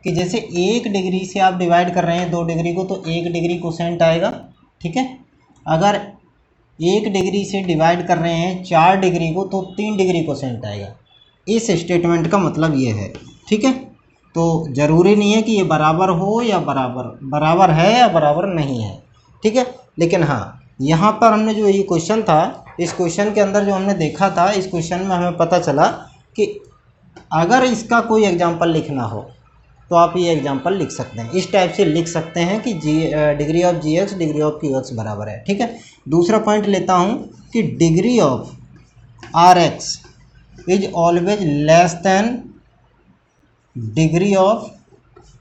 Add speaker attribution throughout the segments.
Speaker 1: कि जैसे 1 डिग्री से आप डिवाइड कर रहे हैं 2 डिग्री को तो 1 डिग्री कोसेंट आएगा, ठीक है। अगर 1 डिग्री से डिवाइड कर रहे हैं 4 डिग्री को तो 3 डिग्री कोसेंट आएगा। इस स्टेटमेंट का मतलब ये है, ठीक है। तो ज़रूरी नहीं है कि ये बराबर हो या बराबर है या बराबर नहीं है, ठीक है। लेकिन हाँ, यहाँ पर हमने जो ये क्वेश्चन था, इस क्वेश्चन के अंदर जो हमने देखा था, इस क्वेश्चन में हमें पता चला कि अगर इसका कोई एग्जाम्पल लिखना हो तो आप ये एग्जाम्पल लिख सकते हैं, इस टाइप से लिख सकते हैं कि degree of G X degree of Q X बराबर है, ठीक है। दूसरा पॉइंट लेता हूँ कि degree of R X is always less than degree of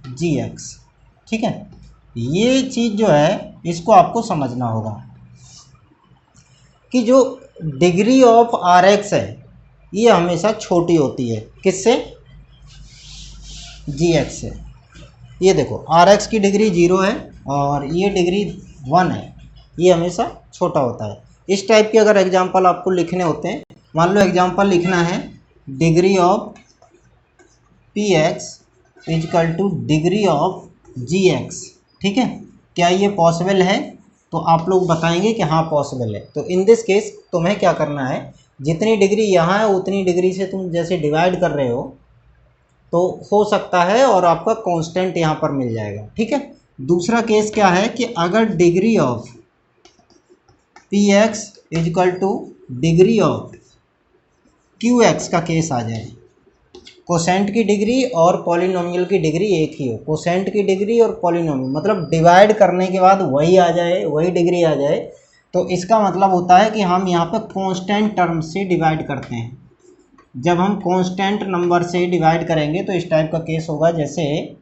Speaker 1: G X, ठीक है। ये चीज़ जो है इसको आपको समझना होगा कि जो डिग्री ऑफ आर एक्स है ये हमेशा छोटी होती है, किससे? जी एक्स से। ये देखो आर एक्स की डिग्री 0 है और ये डिग्री 1 है, ये हमेशा छोटा होता है। इस टाइप के अगर एग्जांपल आपको लिखने होते हैं, मान लो एग्जांपल लिखना है degree of P X is equal to degree of G X, ठीक है। क्या ये पॉसिबल है? तो आप लोग बताएंगे कि हाँ पॉसिबल है। तो इन दिस केस तुम्हें क्या करना है, जितनी डिग्री यहाँ है उतनी डिग्री से तुम जैसे डिवाइड कर रहे हो तो हो सकता है और आपका कांस्टेंट यहाँ पर मिल जाएगा, ठीक है। दूसरा केस क्या है कि अगर degree of P X is equal to degree of Q X का केस आ जाए, कोसेंट की डिग्री और पॉलिनोमियल की डिग्री एक ही हो, कोसेंट की डिग्री और पॉलिनोमियल मतलब डिवाइड करने के बाद वही आ जाए, वही डिग्री आ जाए, तो इसका मतलब होता है कि हम यहाँ पे कांस्टेंट टर्म से डिवाइड करते हैं। जब हम कांस्टेंट नंबर से डिवाइड करेंगे तो इस टाइप का केस होगा, जैसे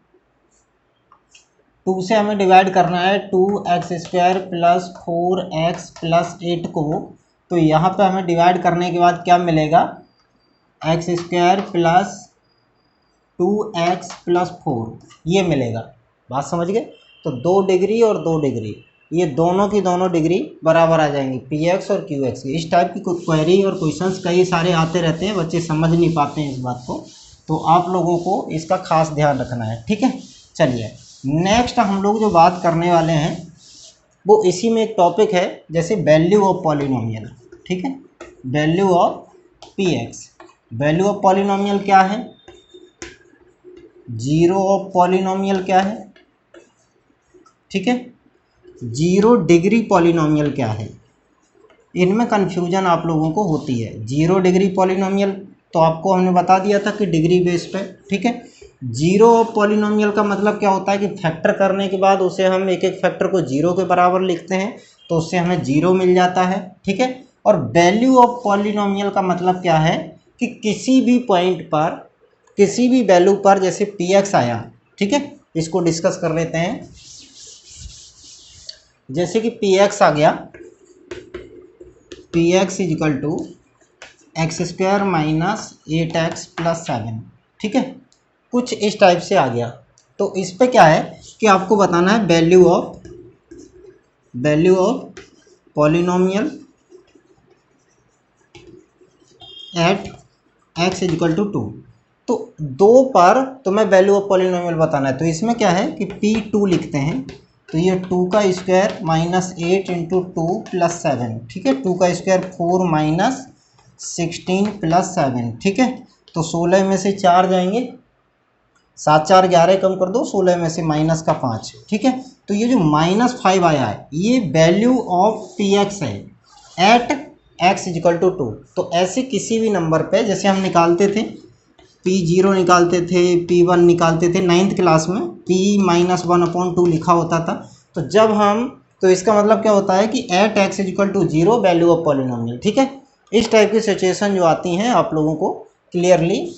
Speaker 1: 2 से हमें डिवाइड करना है 2x² प्लस 4x प्लस 8 को, तो यहाँ पे हमें डिवाइड करने के बाद क्या मिलेगा, x² प्लस 2x प्लस 4 ये मिलेगा। बात समझ गए? तो 2 डिग्री और 2 डिग्री, ये दोनों की दोनों डिग्री बराबर आ जाएंगी px और qx की। इस टाइप की क्वेरी और क्वेश्चंस कई सारे आते रहते हैं, बच्चे समझ नहीं पाते हैं इस बात को, तो आप लोगों को इसका खास ध्यान रखना है, ठीक है। चलिए नेक्स्ट हम लोग जो बात करने वाले हैं वो इसी में एक टॉपिक है, जैसे वैल्यू ऑफ पॉलिनोमियल, ठीक है। Value of px, value of polynomial क्या है, जीरो ऑफ पॉलिनोमियल क्या है, ठीक है, 0 डिग्री पॉलिनोमियल क्या है। इनमें कन्फ्यूजन आप लोगों को होती है। 0 डिग्री पॉलिनोमियल तो आपको हमने बता दिया था कि डिग्री बेस पे, ठीक है। 0 ऑफ पॉलिनोमियल का मतलब क्या होता है कि फैक्टर करने के बाद उसे हम एक एक फैक्टर को 0 के बराबर लिखते हैं तो उससे हमें 0 मिल जाता है, ठीक है। और वैल्यू ऑफ पॉलिनोमियल का मतलब क्या है कि किसी भी पॉइंट पर, किसी भी वैल्यू पर, जैसे px आया, ठीक है, इसको डिस्कस कर लेते हैं। जैसे कि px आ गया, px is equal to x² minus 8x plus 7, ठीक है, कुछ इस टाइप से आ गया। तो इस पे क्या है कि आपको बताना है value of polynomial at x is equal to 2। तो 2 पर तुम्हें वैल्यू ऑफ पॉलिनोमियल बताना है, तो इसमें क्या है कि p2 लिखते हैं, तो ये 2 का स्क्वायर माइनस 8 इंटू 2 प्लस 7, ठीक है, 2 का स्क्वायर 4 माइनस 16 प्लस 7, ठीक है। तो 16 में से 4 जाएंगे, 7 4 11 कम कर दो, 16 में से माइनस का 5, ठीक है। तो ये जो -5 आया है ये वैल्यू ऑफ px है एट x इजकल टू 2। तो ऐसे किसी भी नंबर पे, जैसे हम निकालते थे p0 निकालते थे, p1 निकालते थे 9th क्लास में, p-1/2 लिखा होता था। तो जब हम, तो इसका मतलब क्या होता है कि at x is equal to 0 value of polynomial, ठीक है। इस टाइप की सिचुएशन जो आती हैं आप लोगों को क्लियरली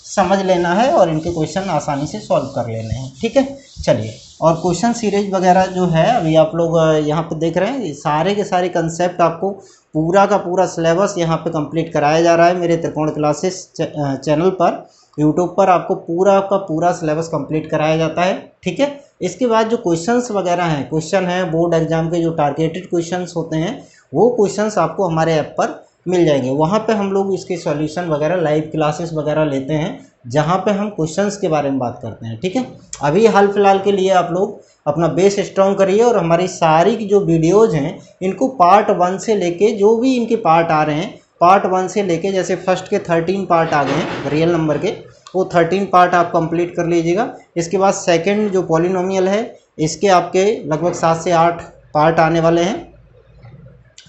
Speaker 1: समझ लेना है और इनके क्वेश्चन आसानी से सॉल्व कर लेने हैं, ठीक है। चलिए, और क्वेश्चन सीरीज वगैरह जो है अभी आप लोग यहाँ पे देख रहे हैं, सारे के सारे कंसेप्ट आपको पूरा का पूरा सिलेबस यहाँ पे कंप्लीट कराया जा रहा है मेरे त्रिकोण क्लासेस चैनल पर। यूट्यूब पर आपको पूरा का पूरा सिलेबस कंप्लीट कराया जाता है, ठीक है। इसके बाद जो क्वेश्चंस वगैरह हैं, क्वेश्चन हैं बोर्ड एग्जाम के जो टारगेटेड क्वेश्चंस होते हैं, वो क्वेश्चंस आपको हमारे ऐप पर मिल जाएंगे। वहाँ पे हम लोग इसके सॉल्यूशन वगैरह लाइव क्लासेस वगैरह लेते हैं, जहाँ पे हम क्वेश्चंस के बारे में बात करते हैं। ठीक है, अभी हाल फिलहाल के लिए आप लोग अपना बेस स्ट्रॉन्ग करिए और हमारी सारी की जो वीडियोज़ हैं इनको पार्ट 1 से लेके जो भी इनके पार्ट आ रहे हैं, पार्ट 1 से लेके जैसे फर्स्ट के 13 पार्ट आ गए हैं रियल नंबर के, वो 13 पार्ट आप कंप्लीट कर लीजिएगा। इसके बाद सेकंड जो पॉलिनोमियल है इसके आपके लगभग 7 से 8 पार्ट आने वाले हैं,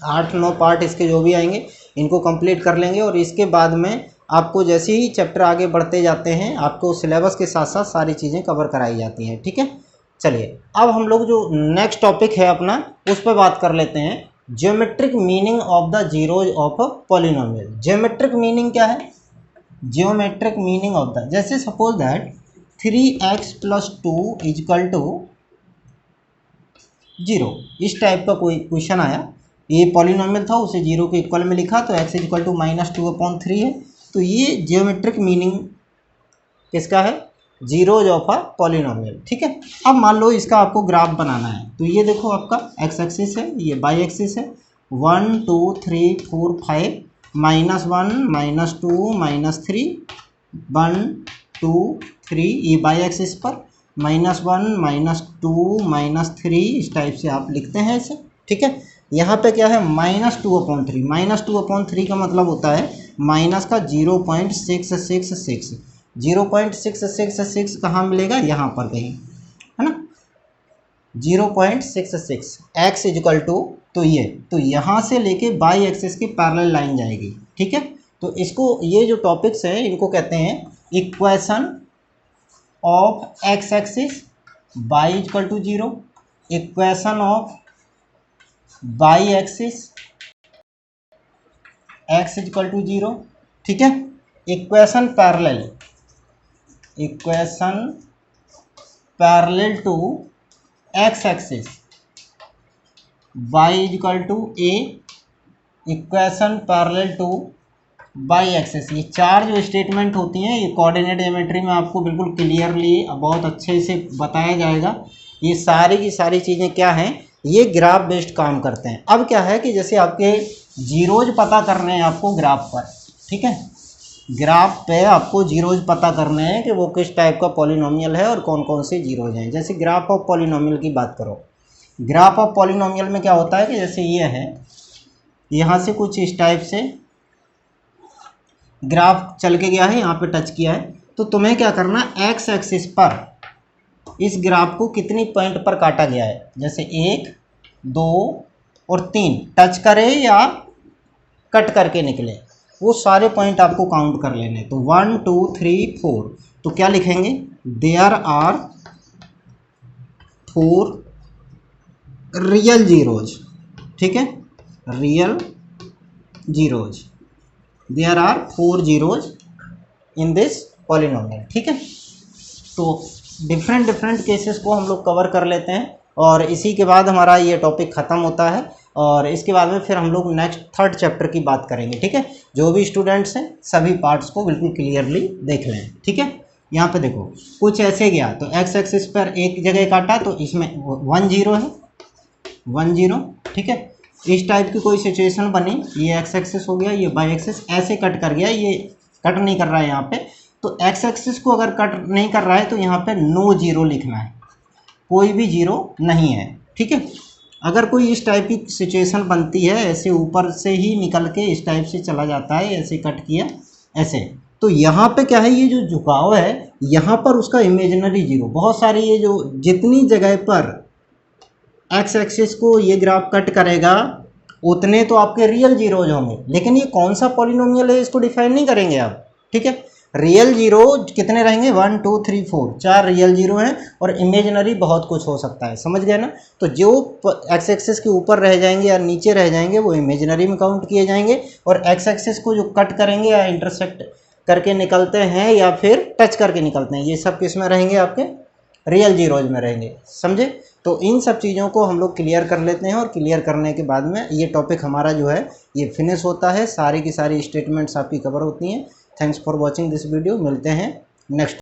Speaker 1: 8-9 पार्ट इसके जो भी आएंगे इनको कंप्लीट कर लेंगे। और इसके बाद में आपको जैसे ही चैप्टर आगे बढ़ते जाते हैं आपको सिलेबस के साथ साथ सारी चीज़ें कवर कराई जाती हैं। ठीक है, चलिए अब हम लोग जो नेक्स्ट टॉपिक है अपना उस पर बात कर लेते हैं, geometric meaning of the zeros of a polynomial. Geometric meaning क्या है? ज्योमेट्रिक मीनिंग ऑफ द, जैसे सपोज दैट 3x + 2 = 0, इस टाइप का कोई क्वेश्चन आया, ये पॉलिनोमियल था उसे 0 के इक्वल में लिखा तो x = -2/3 है। तो ये ज्योमेट्रिक मीनिंग किसका है? Zeros of a polynomial. ठीक है, अब मान लो इसका आपको ग्राफ बनाना है, तो ये देखो आपका x एक्सिस है, ये y एक्सिस है, 1 2 3 4 5 -1 -2 -3 1 2 3, ये y एक्सिस पर -1 -2 -3 इस टाइप से आप लिखते हैं इसे। ठीक है, यहाँ पे क्या है? -2/3, -2/3 का मतलब होता है माइनस का 0.666, 0.666 कहाँ मिलेगा? यहाँ पर कहीं, है ना, 0.66 x = तो ये, तो यहाँ से लेके बाई एक्सिस की पैरेलल लाइन जाएगी। ठीक है, तो इसको, ये जो टॉपिक्स हैं इनको कहते हैं equation of x axis y = 0, equation of y axis x = 0। ठीक है, equation parallel to x axis y = a, equation parallel to y axis. ये चार जो स्टेटमेंट होती हैं ये कोऑर्डिनेट ज्योमेट्री में आपको बिल्कुल क्लियरली बहुत अच्छे से बताया जाएगा। ये सारी की सारी चीज़ें क्या हैं? ये ग्राफ बेस्ड काम करते हैं। अब क्या है कि जैसे आपके जीरोज पता करने हैं आपको ग्राफ पर, ठीक है, ग्राफ पे आपको जीरोज पता करने हैं कि वो किस टाइप का पॉलिनोमियल है और कौन कौन से जीरोज हैं। जैसे ग्राफ ऑफ पॉलिनोमियल की बात करो, ग्राफ ऑफ पॉलिनोमियल में क्या होता है कि जैसे ये है, यहाँ से कुछ इस टाइप से ग्राफ चल के गया है, यहाँ पे टच किया है, तो तुम्हें क्या करना, एक्स एक्सिस पर इस ग्राफ को कितनी पॉइंट पर काटा गया है, जैसे 1 2 और 3 टच करे या कट करके निकले, वो सारे पॉइंट आपको काउंट कर लेने। तो 1 2 3 4, तो क्या लिखेंगे? There are 4 real zeros. ठीक है, real zeros, there are 4 zeros in this polynomial. ठीक है, तो डिफरेंट केसेस को हम लोग कवर कर लेते हैं और इसी के बाद हमारा ये टॉपिक ख़त्म होता है और इसके बाद में फिर हम लोग नेक्स्ट 3rd चैप्टर की बात करेंगे। ठीक है, जो भी स्टूडेंट्स हैं सभी पार्ट्स को बिल्कुल क्लियरली देख लें। ठीक है, यहाँ पे देखो कुछ ऐसे गया, तो एक्स एक्सिस पर एक जगह काटा तो इसमें 1 0 है, 1 0। ठीक है, इस टाइप की कोई सिचुएशन बनी, ये एक्स एक्सिस हो गया, ये वाई एक्सिस ऐसे कट कर गया, ये कट नहीं कर रहा है यहाँ पे, तो एक्स एक्सिस को अगर कट नहीं कर रहा है तो यहाँ पे नो जीरो लिखना है, कोई भी जीरो नहीं है। ठीक है, अगर कोई इस टाइप की सिचुएशन बनती है, ऐसे ऊपर से ही निकल के इस टाइप से चला जाता है, ऐसे कट किया ऐसे, तो यहाँ पे क्या है, ये जो झुकाव है यहाँ पर उसका इमेजिनरी जीरो, बहुत सारी ये जो जितनी जगह पर एक्स एक्सिस को ये ग्राफ कट करेगा उतने तो आपके रियल जीरोज होंगे, लेकिन ये कौन सा पॉलिनोमियल है इसको डिफाइन नहीं करेंगे आप। ठीक है, रियल जीरो कितने रहेंगे? 1 2 3 4, 4 रियल जीरो हैं और इमेजिनरी बहुत कुछ हो सकता है, समझ गए ना। तो जो एक्स एक्सिस के ऊपर रह जाएंगे या नीचे रह जाएंगे वो इमेजिनरी में काउंट किए जाएंगे, और एक्स एक्सिस को जो कट करेंगे या इंटरसेक्ट करके निकलते हैं या फिर टच करके निकलते हैं, ये सब किस में रहेंगे? आपके रियल जीरोज में रहेंगे, समझे। तो इन सब चीज़ों को हम लोग क्लियर कर लेते हैं और क्लियर करने के बाद में ये टॉपिक हमारा जो है ये फिनिश होता है, सारी की सारी स्टेटमेंट्स आपकी कवर होती हैं। Thanks for watching this video, मिलते हैं नेक्स्ट